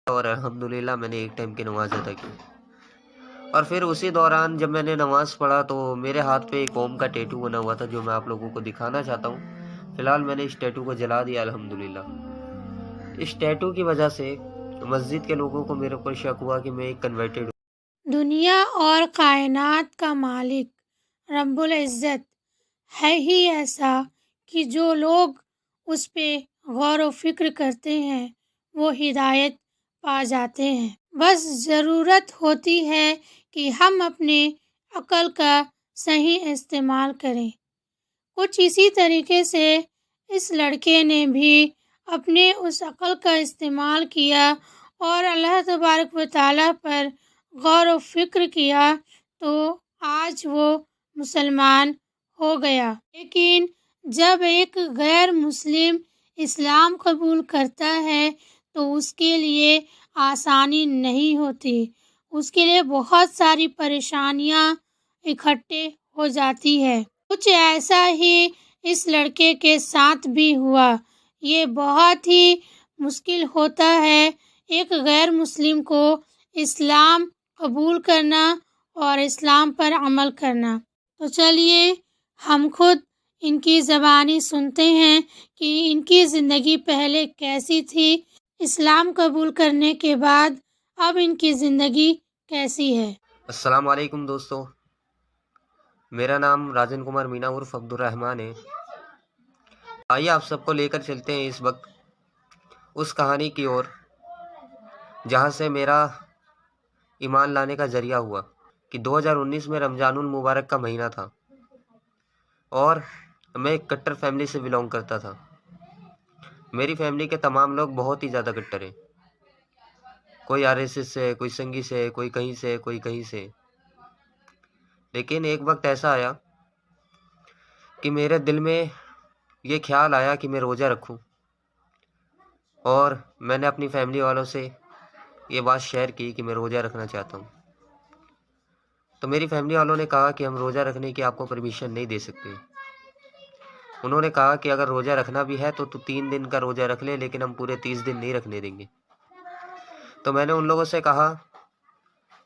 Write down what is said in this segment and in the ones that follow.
اور الحمدللہ میں نے ایک ٹائم کی نماز ادا کی۔ اور پھر اسی دوران جب میں نے نماز پڑھا تو میرے ہاتھ پہ ایک قوم کا ٹیٹو بنا ہوا تھا جو میں آپ لوگوں کو دکھانا چاہتا ہوں۔ فی الحال میں نے اس ٹیٹو کو جلا دیا الحمدللہ۔ اس ٹیٹو کی وجہ سے مسجد کے لوگوں کو میرے اوپر شک ہوا کہ میں ایک کنورٹڈ ہوں۔ دنیا اور کائنات کا مالک رب العزت ہے ہی ایسا کہ جو لوگ اس پہ غور و فکر کرتے ہیں وہ ہدایت پا جاتے ہیں۔ بس ضرورت ہوتی ہے کہ ہم اپنے عقل کا صحیح استعمال کریں۔ کچھ اسی طریقے سے اس لڑکے نے بھی اپنے اس عقل کا استعمال کیا اور اللہ تبارک و تعالیٰ پر غور و فکر کیا تو آج وہ مسلمان ہو گیا۔ لیکن جب ایک غیر مسلم اسلام قبول کرتا ہے تو اس کے لیے آسانی نہیں ہوتی، اس کے لیے بہت ساری پریشانیاں اکٹھے ہو جاتی ہے۔ کچھ ایسا ہی اس لڑکے کے ساتھ بھی ہوا۔ یہ بہت ہی مشکل ہوتا ہے ایک غیر مسلم کو اسلام قبول کرنا اور اسلام پر عمل کرنا۔ تو چلیے ہم خود ان کی زبانی سنتے ہیں کہ ان کی زندگی پہلے کیسی تھی، اسلام قبول کرنے کے بعد اب ان کی زندگی کیسی ہے۔ السلام علیکم دوستو، میرا نام راجن کمار مینا عرف عبد الرحمن ہے۔ آئیے آپ سب کو لے کر چلتے ہیں اس وقت اس کہانی کی اور جہاں سے میرا ایمان لانے کا ذریعہ ہوا کہ 2019 میں رمضان المبارک کا مہینہ تھا اور میں ایک کٹر فیملی سے بلونگ کرتا تھا۔ میری فیملی کے تمام لوگ بہت ہی زیادہ کٹر ہیں، کوئی RSS سے، کوئی سنگی سے، کوئی کہیں سے، کوئی کہیں سے۔ لیکن ایک وقت ایسا آیا کہ میرے دل میں یہ خیال آیا کہ میں روزہ رکھوں، اور میں نے اپنی فیملی والوں سے یہ بات شیئر کی کہ میں روزہ رکھنا چاہتا ہوں۔ تو میری فیملی والوں نے کہا کہ ہم روزہ رکھنے کی آپ کو پرمیشن نہیں دے سکتے۔ انہوں نے کہا کہ اگر روزہ رکھنا بھی ہے تو 3 دن کا روزہ رکھ لے، لیکن ہم پورے 30 دن نہیں رکھنے دیں گے۔ تو میں نے ان لوگوں سے کہا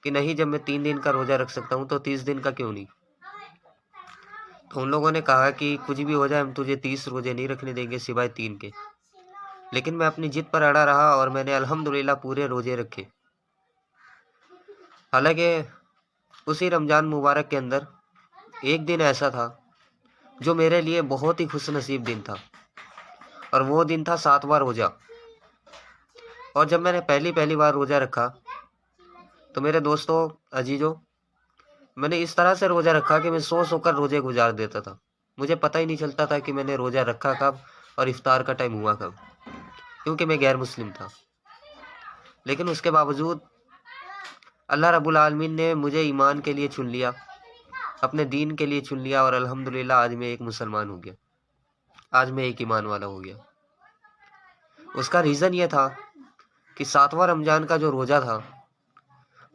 کہ نہیں، جب میں 3 دن کا روزہ رکھ سکتا ہوں تو 30 دن کا کیوں نہیں؟ تو ان لوگوں نے کہا کہ کچھ بھی ہو جائے ہم تجھے 30 روزے نہیں رکھنے دیں گے سوائے 3 کے۔ لیکن میں اپنی ضد پر اڑا رہا اور میں نے الحمدللہ پورے روزے رکھے۔ حالانکہ اسی رمضان مبارک کے اندر ایک دن ایسا تھا جو میرے لیے بہت ہی خوش نصیب دن تھا، اور وہ دن تھا 7واں روزہ۔ اور جب میں نے پہلی بار روزہ رکھا تو میرے دوستوں، عزیزوں، میں نے اس طرح سے روزہ رکھا کہ میں سو کر روزے گزار دیتا تھا۔ مجھے پتہ ہی نہیں چلتا تھا کہ میں نے روزہ رکھا کب اور افطار کا ٹائم ہوا کب، کیونکہ میں غیر مسلم تھا۔ لیکن اس کے باوجود اللہ رب العالمین نے مجھے ایمان کے لیے چن لیا، اپنے دین کے لیے چن لیا، اور الحمدللہ آج میں ایک مسلمان ہو گیا، آج میں ایک ایمان والا ہو گیا۔ اس کا ریزن یہ تھا کہ 7واں رمضان کا جو روزہ تھا،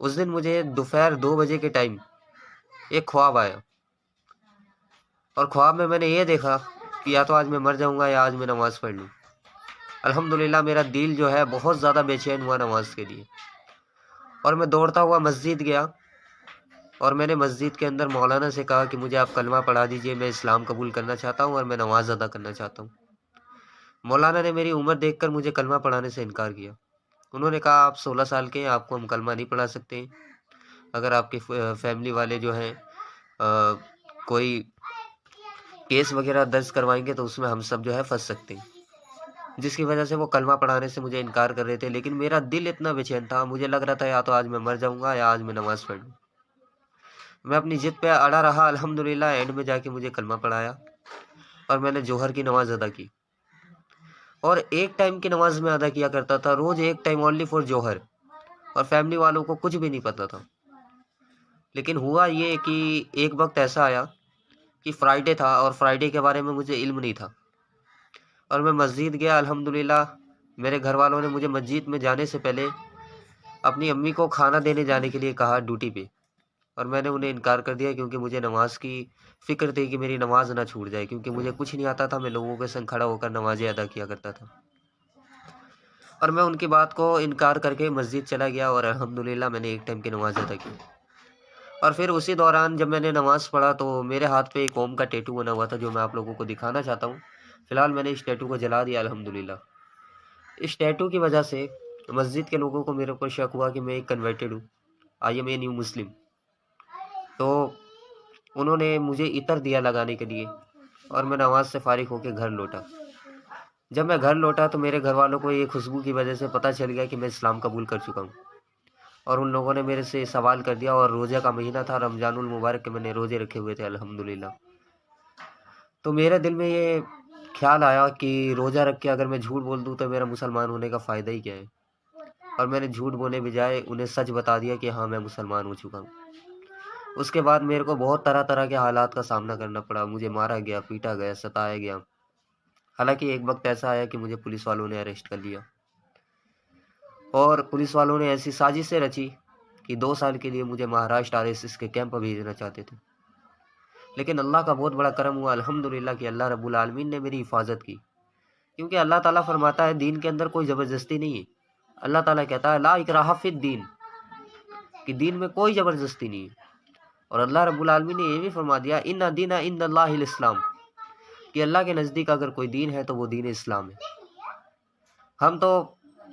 اس دن مجھے دوپہر 2 بجے کے ٹائم ایک خواب آیا، اور خواب میں نے یہ دیکھا کہ یا تو آج میں مر جاؤں گا یا آج میں نماز پڑھ لوں۔ الحمدللہ میرا دل جو ہے بہت زیادہ بے چین ہوا نماز کے لیے، اور میں دوڑتا ہوا مسجد گیا، اور میں نے مسجد کے اندر مولانا سے کہا کہ مجھے آپ کلمہ پڑھا دیجئے، میں اسلام قبول کرنا چاہتا ہوں اور میں نماز ادا کرنا چاہتا ہوں۔ مولانا نے میری عمر دیکھ کر مجھے کلمہ پڑھانے سے انکار کیا۔ انہوں نے کہا آپ 16 سال کے ہیں، آپ کو ہم کلمہ نہیں پڑھا سکتے، اگر آپ کے فیملی والے جو ہیں کوئی کیس وغیرہ درج کروائیں گے تو اس میں ہم سب جو ہے پھنس سکتے ہیں، جس کی وجہ سے وہ کلمہ پڑھانے سے مجھے انکار کر رہے تھے۔ لیکن میرا دل اتنا بے چین تھا، مجھے لگ رہا تھا یا تو آج میں مر جاؤں گا یا آج میں نماز پڑھ لوں۔ میں اپنی ضد پہ اڑا رہا، الحمدللہ اینڈ میں جا کے مجھے کلمہ پڑھایا، اور میں نے جوہر کی نماز ادا کی، اور ایک ٹائم کی نماز میں ادا کیا کرتا تھا، روز ایک ٹائم اونلی فور جوہر، اور فیملی والوں کو کچھ بھی نہیں پتہ تھا۔ لیکن ہوا یہ کہ ایک وقت ایسا آیا کہ فرائیڈے تھا، اور فرائیڈے کے بارے میں مجھے علم نہیں تھا، اور میں مسجد گیا۔ الحمدللہ میرے گھر والوں نے مجھے مسجد میں جانے سے پہلے اپنی امی کو کھانا دینے جانے کے لیے کہا ڈیوٹی پہ، اور میں نے انہیں انکار کر دیا کیونکہ مجھے نماز کی فکر تھی کہ میری نماز نہ چھوٹ جائے، کیونکہ مجھے کچھ نہیں آتا تھا، میں لوگوں کے سنگ کھڑا ہو کر نمازیں ادا کیا کرتا تھا۔ اور میں ان کی بات کو انکار کر کے مسجد چلا گیا اور الحمدللہ میں نے ایک ٹائم کی نماز ادا کی۔ اور پھر اسی دوران جب میں نے نماز پڑھا تو میرے ہاتھ پہ ایک قوم کا ٹیٹو بنا ہوا تھا جو میں آپ لوگوں کو دکھانا چاہتا ہوں۔ فی الحال میں نے اس ٹیٹو کو جلا دیا الحمدللہ۔ اس ٹیٹو کی وجہ سے مسجد کے لوگوں کو میرے اوپر شک ہوا کہ میں ایک کنورٹڈ ہوں، آئی ایم اے نیو مسلم۔ تو انہوں نے مجھے عطر دیا لگانے کے لیے اور میں نماز سے فارغ ہو کے گھر لوٹا۔ جب میں گھر لوٹا تو میرے گھر والوں کو یہ خوشبو کی وجہ سے پتہ چل گیا کہ میں اسلام قبول کر چکا ہوں، اور ان لوگوں نے میرے سے سوال کر دیا، اور روزہ کا مہینہ تھا، رمضان المبارک کے میں نے روزے رکھے ہوئے تھے الحمدللہ۔ تو میرے دل میں یہ خیال آیا کہ روزہ رکھ کے اگر میں جھوٹ بول دوں تو میرا مسلمان ہونے کا فائدہ ہی کیا ہے، اور میں نے جھوٹ بولنے بجائے انہیں سچ بتا دیا کہ ہاں میں مسلمان ہو چکا ہوں۔ اس کے بعد میرے کو بہت طرح طرح کے حالات کا سامنا کرنا پڑا، مجھے مارا گیا، پیٹا گیا، ستایا گیا۔ حالانکہ ایک وقت ایسا آیا کہ مجھے پولیس والوں نے اریسٹ کر لیا، اور پولیس والوں نے ایسی سازشیں رچی کہ 2 سال کے لیے مجھے مہاراشٹر RSS کے کیمپ بھیجنا چاہتے تھے، لیکن اللہ کا بہت بڑا کرم ہوا الحمدللہ کہ اللہ رب العالمین نے میری حفاظت کی، کیونکہ اللہ تعالیٰ فرماتا ہے دین کے اندر کوئی زبردستی نہیں ہے۔ اللہ تعالیٰ کہتا ہے لا اکراہ فی الدین، کہ دین میں کوئی زبردستی نہیں ہے۔ اور اللہ رب العالمین نے یہ بھی فرما دیا ان دین عند اللہ الاسلام، کہ اللہ کے نزدیک اگر کوئی دین ہے تو وہ دین اسلام ہے۔ ہم تو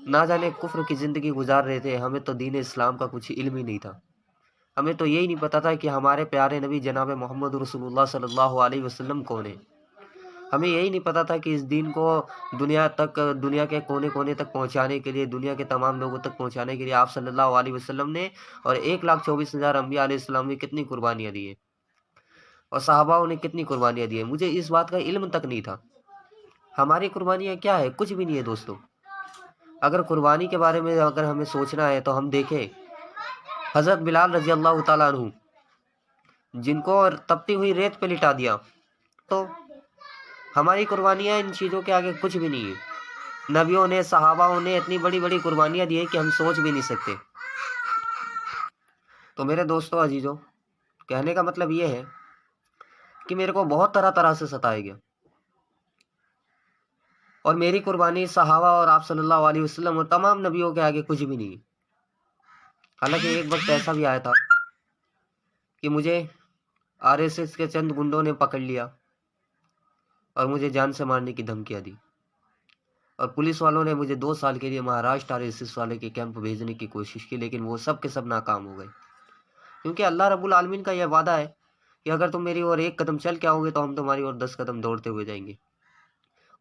نہ جانے کفر کی زندگی گزار رہے تھے، ہمیں تو دین اسلام کا کچھ علم ہی نہیں تھا۔ ہمیں تو یہی نہیں پتا تھا کہ ہمارے پیارے نبی جناب محمد رسول اللہ صلی اللہ علیہ وسلم کون ہے۔ ہمیں یہی نہیں پتا تھا کہ اس دین کو دنیا کے کونے کونے تک پہنچانے کے لیے، دنیا کے تمام لوگوں تک پہنچانے کے لیے آپ صلی اللہ علیہ وسلم نے اور 1,24,000 انبیاء علیہ السلام نے کتنی قربانیاں دی ہیں، اور صحابہ نے کتنی قربانیاں دی ہیں۔ مجھے اس بات کا علم تک نہیں تھا۔ ہماری قربانیاں کیا ہے؟ کچھ بھی نہیں ہے دوستو۔ اگر قربانی کے بارے میں اگر ہمیں سوچنا ہے تو ہم دیکھیں حضرت بلال رضی اللہ تعالیٰ عنہ، جن کو تپتی ہوئی ریت پہ لٹا دیا، تو ہماری قربانیاں ان چیزوں کے آگے کچھ بھی نہیں ہے۔ نبیوں نے، صحابہ نے اتنی بڑی بڑی قربانیاں دی ہیں کہ ہم سوچ بھی نہیں سکتے۔ تو میرے دوستو عزیزو، کہنے کا مطلب یہ ہے کہ میرے کو بہت طرح طرح سے ستایا گیا، اور میری قربانی صحابہ اور آپ صلی اللہ علیہ وسلم اور تمام نبیوں کے آگے کچھ بھی نہیں ہے۔ حالانکہ ایک وقت ایسا بھی آیا تھا کہ مجھے RSS کے چند گنڈوں نے پکڑ لیا اور مجھے جان سے مارنے کی دھمکیاں دی، اور پولیس والوں نے مجھے 2 سال کے لیے مہاراشٹر RSS والے کے کیمپ بھیجنے کی کوشش کی، لیکن وہ سب کے سب ناکام ہو گئے، کیونکہ اللہ رب العالمین کا یہ وعدہ ہے کہ اگر تم میری اور 1 قدم چل کے آؤ گے تو ہم تمہاری اور 10 قدم دوڑتے ہوئے جائیں گے۔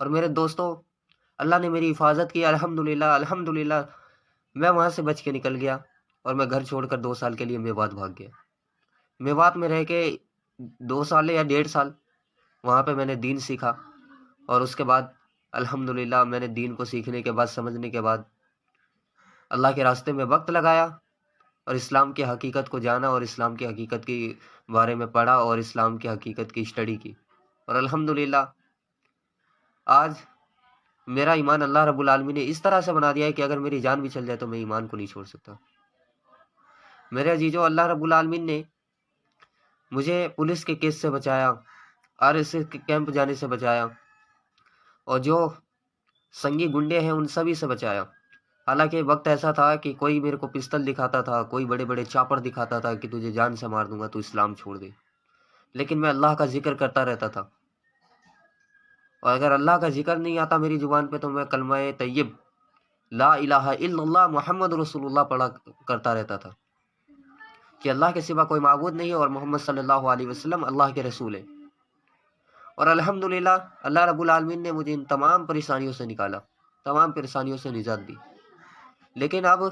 اور میرے دوستو، اللہ نے میری حفاظت کی الحمدللہ۔ الحمدللہ میں وہاں سے بچ کے نکل گیا، اور میں گھر چھوڑ کر 2 سال کے لیے میوات بھاگ گیا۔ میوات میں رہ کے 2 سال یا 1.5 سال وہاں پہ میں نے دین سیکھا، اور اس کے بعد الحمدللہ میں نے دین کو سیکھنے کے بعد، سمجھنے کے بعد اللہ کے راستے میں وقت لگایا، اور اسلام کی حقیقت کو جانا، اور اسلام کی حقیقت کے بارے میں پڑھا، اور اسلام کی حقیقت کی اسٹڈی کی، اور الحمدللہ آج میرا ایمان اللہ رب العالمین نے اس طرح سے بنا دیا ہے کہ اگر میری جان بھی چل جائے تو میں ایمان کو نہیں چھوڑ سکتا۔ میرے عزیزو، اللہ رب العالمین نے مجھے پولیس کے کیس سے بچایا، RSS کے کیمپ جانے سے بچایا، اور جو سنگی گنڈے ہیں ان سبھی سے بچایا۔ حالانکہ وقت ایسا تھا کہ کوئی میرے کو پستل دکھاتا تھا، کوئی بڑے بڑے چاپڑ دکھاتا تھا کہ تجھے جان سے مار دوں گا، تو اسلام چھوڑ دے، لیکن میں اللہ کا ذکر کرتا رہتا تھا، اور اگر اللہ کا ذکر نہیں آتا میری زبان پہ تو میں کلمہ طیب لا الہ الا اللہ محمد رسول اللہ پڑھا کرتا رہتا تھا، کہ اللہ کے سوا کوئی معبود نہیں ہے، اور محمد صلی اللہ علیہ وسلم اللہ کے رسول ہے۔ اور الحمدللہ اللہ رب العالمین نے مجھے ان تمام پریشانیوں سے نکالا، تمام پریشانیوں سے نجات دی۔ لیکن اب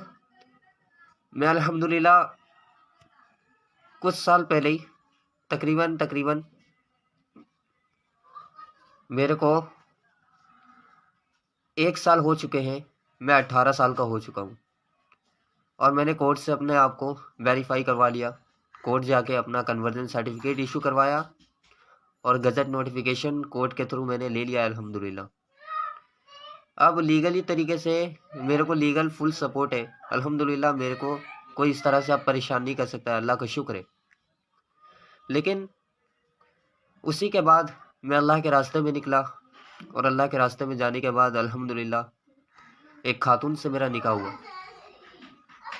میں الحمدللہ کچھ سال پہلے ہی تقریباً میرے کو 1 سال ہو چکے ہیں، میں 18 سال کا ہو چکا ہوں، اور میں نے کورٹ سے اپنے آپ کو ویریفائی کروا لیا، کورٹ جا کے اپنا کنورژن سرٹیفکیٹ ایشو کروایا، اور گزٹ نوٹیفیکیشن کورٹ کے تھرو میں نے لے لیا الحمدللہ۔ اب لیگلی طریقے سے میرے کو لیگل فل سپورٹ ہے الحمدللہ، میرے کو کوئی اس طرح سے اب پریشان نہیں کر سکتا ہے، اللہ کا شکر ہے۔ لیکن اسی کے بعد میں اللہ کے راستے میں نکلا، اور اللہ کے راستے میں جانے کے بعد الحمدللہ ایک خاتون سے میرا نکاح ہوا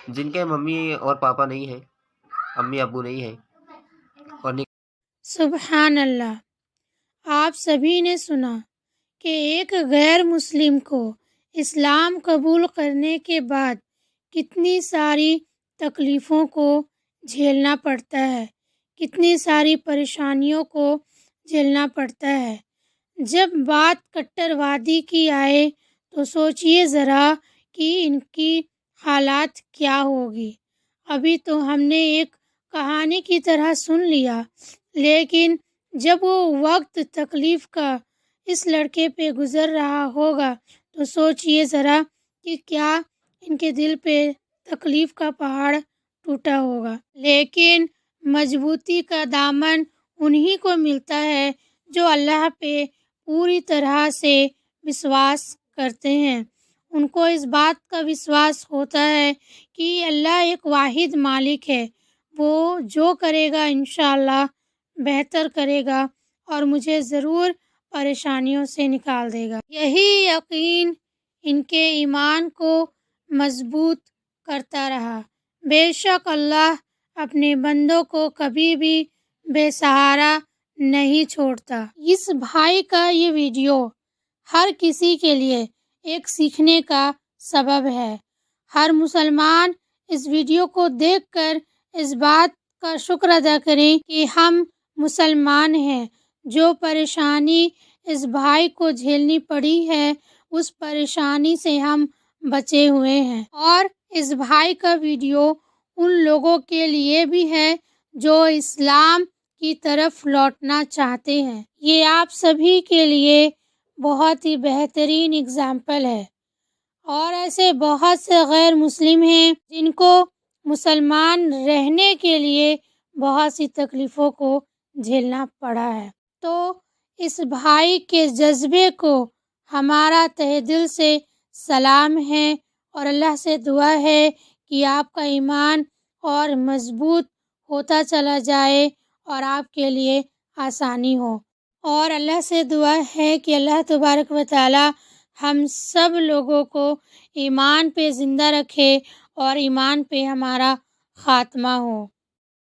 جن کے ممی اور پاپا نہیں ہیں، امی ابو نہیں ہیں، اور سبحان اللہ۔ آپ سبھی نے سنا کہ ایک غیر مسلم کو اسلام قبول کرنے کے بعد کتنی ساری تکلیفوں کو جھیلنا پڑتا ہے، کتنی ساری پریشانیوں کو جھیلنا پڑتا ہے۔ جب بات کٹر وادی کی آئے تو سوچئے ذرا کہ ان کی حالات کیا ہوگی۔ ابھی تو ہم نے ایک کہانی کی طرح سن لیا، لیکن جب وہ وقت تکلیف کا اس لڑکے پہ گزر رہا ہوگا تو سوچئے ذرا کہ کیا ان کے دل پہ تکلیف کا پہاڑ ٹوٹا ہوگا۔ لیکن مضبوطی کا دامن انہی کو ملتا ہے جو اللہ پہ پوری طرح سے وشواس کرتے ہیں۔ ان کو اس بات کا وشواس ہوتا ہے کہ اللہ ایک واحد مالک ہے، وہ جو کرے گا انشاءاللہ بہتر کرے گا اور مجھے ضرور پریشانیوں سے نکال دے گا۔ یہی یقین ان کے ایمان کو مضبوط کرتا رہا۔ بے شک اللہ اپنے بندوں کو کبھی بھی بے سہارا نہیں چھوڑتا۔ اس بھائی کا یہ ویڈیو ہر کسی کے لیے ایک سیکھنے کا سبب ہے۔ ہر مسلمان اس ویڈیو کو دیکھ کر اس بات کا شکر ادا کریں کہ ہم مسلمان ہیں۔ جو پریشانی اس بھائی کو جھیلنی پڑی ہے اس پریشانی سے ہم بچے ہوئے ہیں، اور اس بھائی کا ویڈیو ان لوگوں کے لیے بھی ہے جو اسلام کی طرف لوٹنا چاہتے ہیں۔ یہ آپ سبھی کے لیے بہت ہی بہترین اگزامپل ہے، اور ایسے بہت سے غیر مسلم ہیں جن کو مسلمان رہنے کے لیے بہت سی تکلیفوں کو جھیلنا پڑا ہے۔ تو اس بھائی کے جذبے کو ہمارا تہہ دل سے سلام ہے، اور اللہ سے دعا ہے کہ آپ کا ایمان اور مضبوط ہوتا چلا جائے اور آپ کے لیے آسانی ہو، اور اللہ سے دعا ہے کہ اللہ تبارک و تعالی ہم سب لوگوں کو ایمان پہ زندہ رکھے اور ایمان پہ ہمارا خاتمہ ہو۔